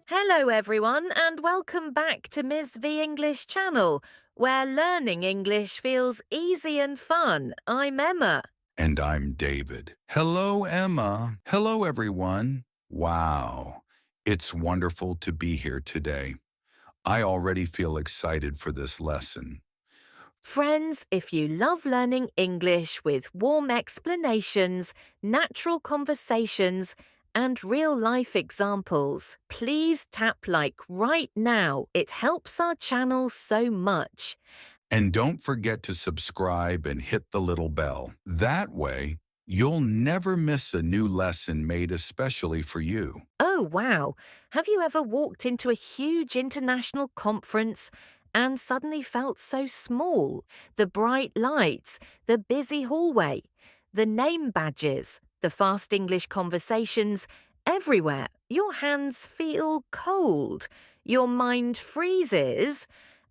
Hello everyone and welcome back to Ms. V English channel, where learning English feels easy and fun. I'm Emma. And I'm David. Hello, Emma. Hello, everyone. Wow, it's wonderful to be here today. I already feel excited for this lesson. Friends, if you love learning English with warm explanations, natural conversations, and real-life examples, please tap like right now. It helps our channel so much. And don't forget to subscribe and hit the little bell. That way, you'll never miss a new lesson made especially for you. Oh, wow. Have you ever walked into a huge international conference and suddenly felt so small? The bright lights, the busy hallway, the name badges, the fast English conversations, everywhere. Your hands feel cold, your mind freezes,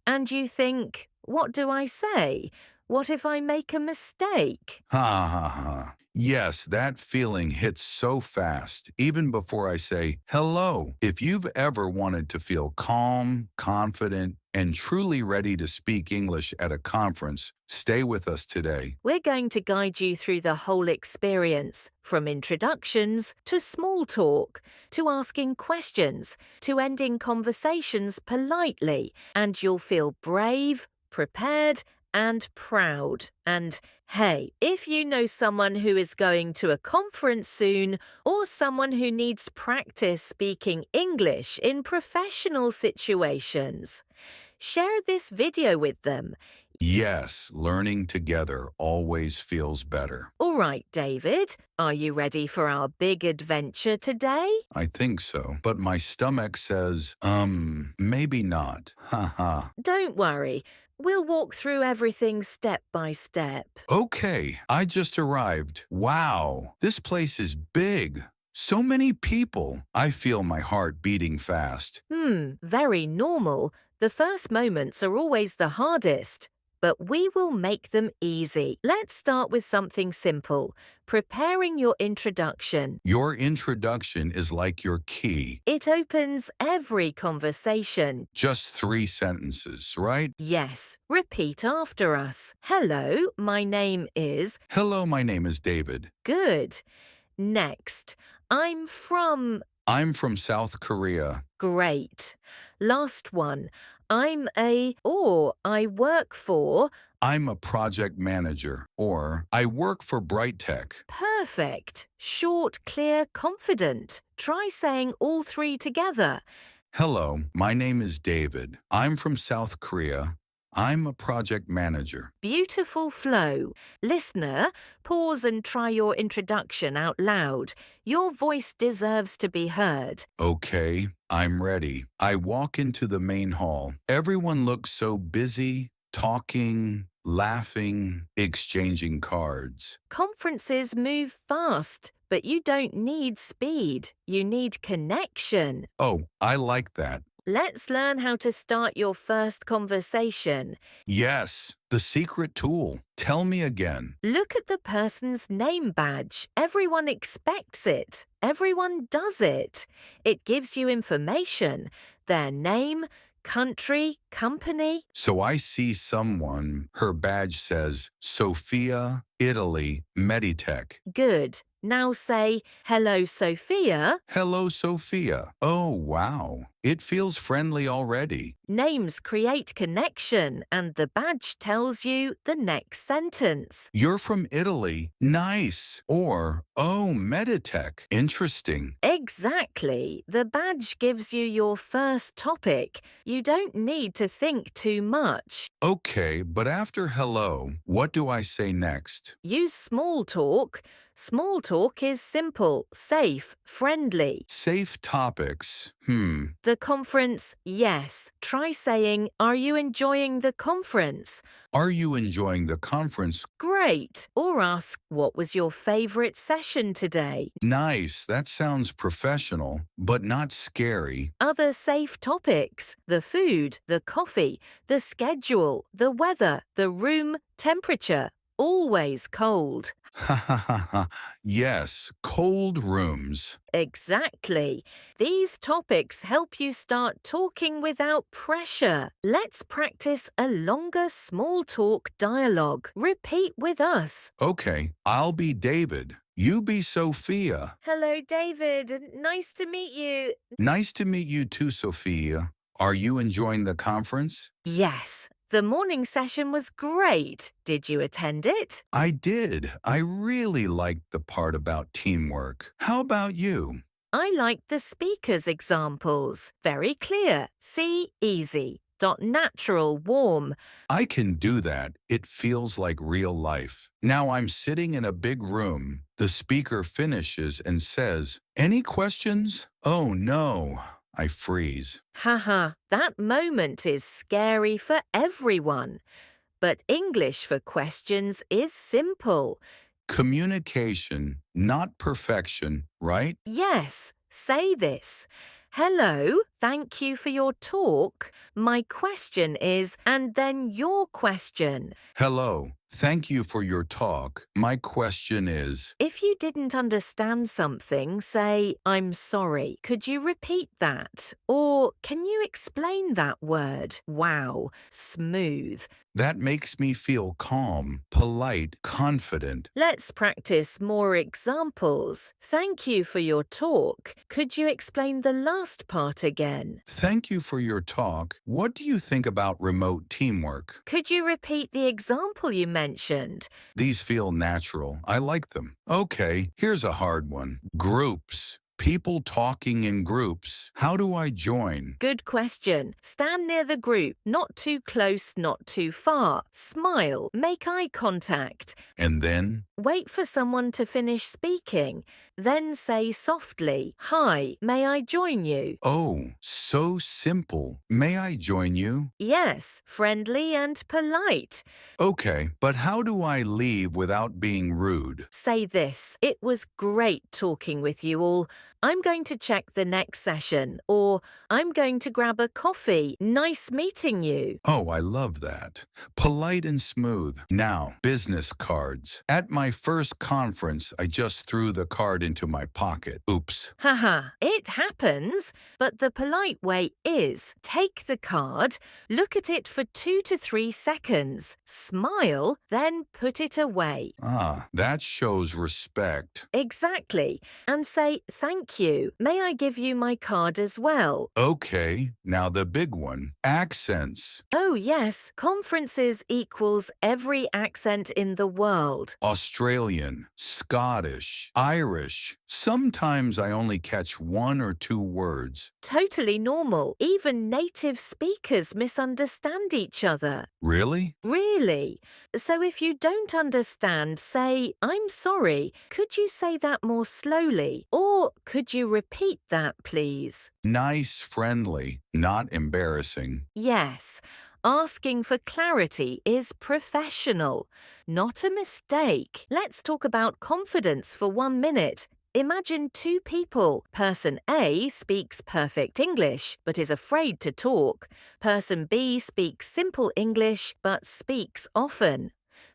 and you think, what do I say? What if I make a mistake? Ha ha ha. Yes, that feeling hits so fast, even before I say hello. If you've ever wanted to feel calm, confident, and truly ready to speak English at a conference, stay with us today. We're going to guide you through the whole experience, from introductions to small talk, to asking questions, to ending conversations politely, and you'll feel brave, prepared, and proud. And hey, if you know someone who is going to a conference soon, or someone who needs practice speaking English in professional situations, share this video with them. Yes, learning together always feels better. All right, David, are you ready for our big adventure today? I think so, but my stomach says, maybe not. Ha ha. Don't worry, we'll walk through everything step by step. Okay, I just arrived. Wow, this place is big. So many people. I feel my heart beating fast. Very normal. The first moments are always the hardest, but we will make them easy. Let's start with something simple, preparing your introduction. Your introduction is like your key. It opens every conversation. Just 3 sentences, right? Yes, repeat after us. Hello, my name is. Hello, my name is David. Good. Next, I'm from. I'm from South Korea. Great. Last one, I'm a, or I work for. I'm a project manager, or I work for Bright Tech. Perfect. Short, clear, confident. Try saying all 3 together. Hello, my name is David. I'm from South Korea. I'm a project manager. Beautiful flow. Listener, pause and try your introduction out loud. Your voice deserves to be heard. Okay, I'm ready. I walk into the main hall. Everyone looks so busy, talking, laughing, exchanging cards. Conferences move fast, but you don't need speed. You need connection. Oh, I like that. Let's learn how to start your first conversation. Yes, the secret tool. Tell me again. Look at the person's name badge. Everyone expects it. Everyone does it. It gives you information. Their name, country, company. So I see someone, her badge says, Sofia, Italy, Meditech. Good. Now say, hello, Sophia. Hello, Sophia. Oh, wow. It feels friendly already. Names create connection, and the badge tells you the next sentence. You're from Italy. Nice. Or, oh, Meditech. Interesting. Exactly. The badge gives you your first topic. You don't need to think too much. Okay, but after hello, what do I say next? Use small talk. Small talk is simple, safe, friendly. Safe topics. The conference, yes. Try saying, are you enjoying the conference? Are you enjoying the conference? Great. Or ask, what was your favorite session today? Nice. That sounds professional, but not scary. Other safe topics, the food, the coffee, the schedule, the weather, the room, temperature. always cold. Ha ha ha ha. Yes, cold rooms. Exactly. These topics help you start talking without pressure. Let's practice a longer small talk dialogue. Repeat with us. Okay, I'll be David. You be Sophia. Hello, David. Nice to meet you. Nice to meet you too, Sophia. Are you enjoying the conference? Yes, the morning session was great. Did you attend it? I did. I really liked the part about teamwork. How about you? I liked the speaker's examples. Very clear. See, easy. Natural, warm. I can do that. It feels like real life. Now I'm sitting in a big room. The speaker finishes and says, "Any questions?" Oh no. I freeze. Haha, that moment is scary for everyone. But English for questions is simple. Communication, not perfection, right? Yes, say this. Hello, thank you for your talk. My question is, and then your question. Hello. Thank you for your talk. My question is, If you didn't understand something, say, I'm sorry. Could you repeat that? Or can you explain that word? Wow, smooth. that makes me feel calm, polite, confident. Let's practice more examples. Thank you for your talk. Could you explain the last part again? Thank you for your talk. What do you think about remote teamwork? Could you repeat the example you mentioned? These feel natural. I like them. Okay, here's a hard one. Groups. People talking in groups. How do I join? Good question. Stand near the group, not too close, not too far. Smile, make eye contact. And then? Wait for someone to finish speaking. Then say softly, Hi, may I join you? Oh, so simple. May I join you? Yes, friendly and polite. Okay, but how do I leave without being rude? Say this, It was great talking with you all. I'm going to check the next session, or I'm going to grab a coffee. Nice meeting you. Oh, I love that. Polite and smooth. Now, business cards. At my first conference, I just threw the card into my pocket. Oops. Haha, it happens. But the polite way is take the card, look at it for 2 to 3 seconds, smile, then put it away. Ah, that shows respect. Exactly. And say, Thank you. May I give you my card as well? Okay, now the big one. Accents. Oh, yes. Conferences equals every accent in the world. Australian, Scottish, Irish. Sometimes I only catch 1 or 2 words. Totally normal. Even native speakers misunderstand each other. Really? Really? So if you don't understand, say, I'm sorry. Could you say that more slowly? Or could you repeat that, please? Nice, friendly, not embarrassing. Yes. Asking for clarity is professional, not a mistake. Let's talk about confidence for 1 minute. Imagine 2 people. Person A speaks perfect English but is afraid to talk. Person B speaks simple English but speaks often.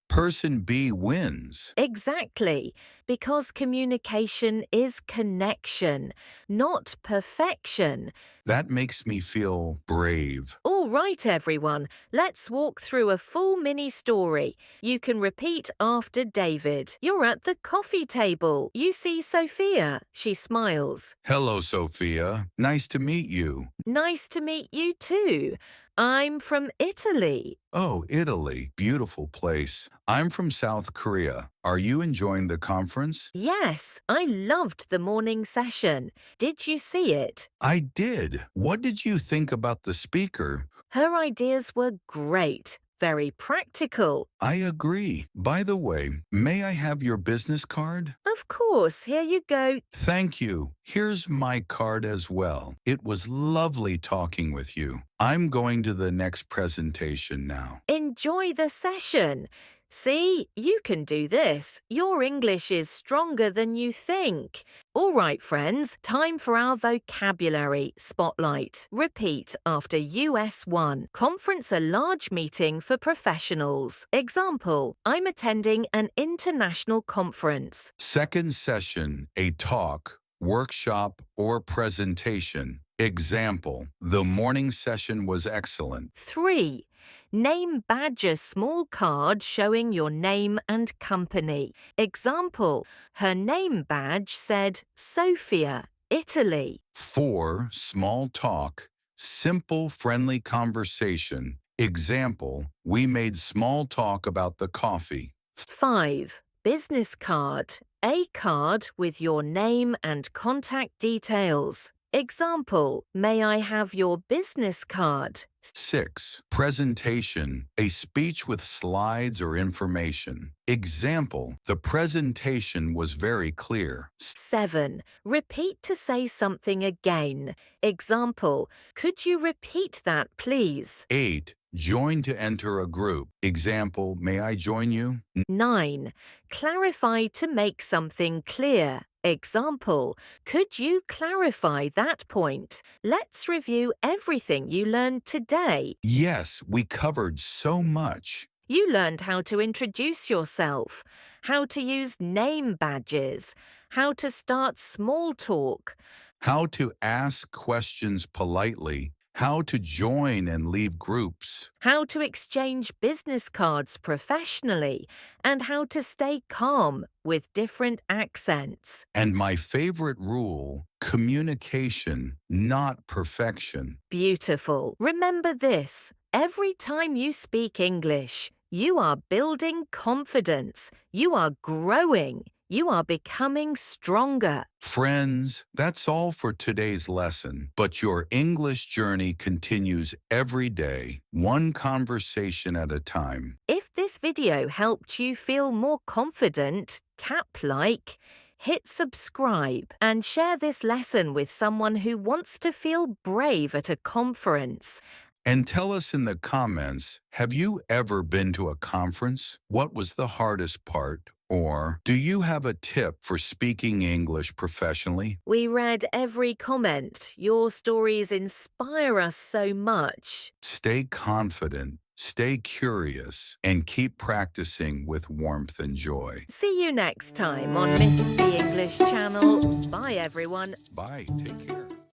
Person B wins. Exactly, because communication is connection, not perfection. That makes me feel brave. All right, everyone, let's walk through a full mini story. You can repeat after David. You're at the coffee table. You see Sophia. She smiles. Hello, Sophia. Nice to meet you. Nice to meet you too. I'm from Italy. Oh, Italy. Beautiful place. I'm from South Korea. Are you enjoying the conference? Yes, I loved the morning session. Did you see it? I did. What did you think about the speaker? Her ideas were great, very practical. I agree. By the way, may I have your business card? Of course, here you go. Thank you. Here's my card as well. It was lovely talking with you. I'm going to the next presentation now. Enjoy the session. See, you can do this. Your English is stronger than you think. All right, friends, time for our vocabulary spotlight. Repeat after US 1. Conference, a large meeting for professionals. Example, I'm attending an international conference. Second session, a talk, workshop, or presentation. Example, the morning session was excellent. 3. Name badge a small card showing your name and company. Example, her name badge said Sofia, Italy. 4. Small talk, simple, friendly conversation. Example, we made small talk about the coffee. 5. Business card. A card with your name and contact details. Example, may I have your business card? 6. Presentation, a speech with slides or information. Example, the presentation was very clear. 7. Repeat to say something again. Example, could you repeat that, please? 8. Join to enter a group. Example, may I join you? 9. Clarify to make something clear. Example, could you clarify that point? Let's review everything you learned today. Yes, we covered so much. You learned how to introduce yourself, how to use name badges, how to start small talk, How to ask questions politely, how to join and leave groups, how to exchange business cards professionally, and how to stay calm with different accents. and my favorite rule, communication, not perfection. Beautiful. Remember this. Every time you speak English, you are building confidence. You are growing. You are becoming stronger. Friends, that's all for today's lesson, but your English journey continues every day, one conversation at a time. If this video helped you feel more confident, tap like, hit subscribe, and share this lesson with someone who wants to feel brave at a conference. And tell us in the comments, have you ever been to a conference? What was the hardest part? Or do you have a tip for speaking English professionally? We read every comment. Your stories inspire us so much. Stay confident, stay curious, and keep practicing with warmth and joy. See you next time on Miss B English channel. Bye, everyone. Bye. Take care.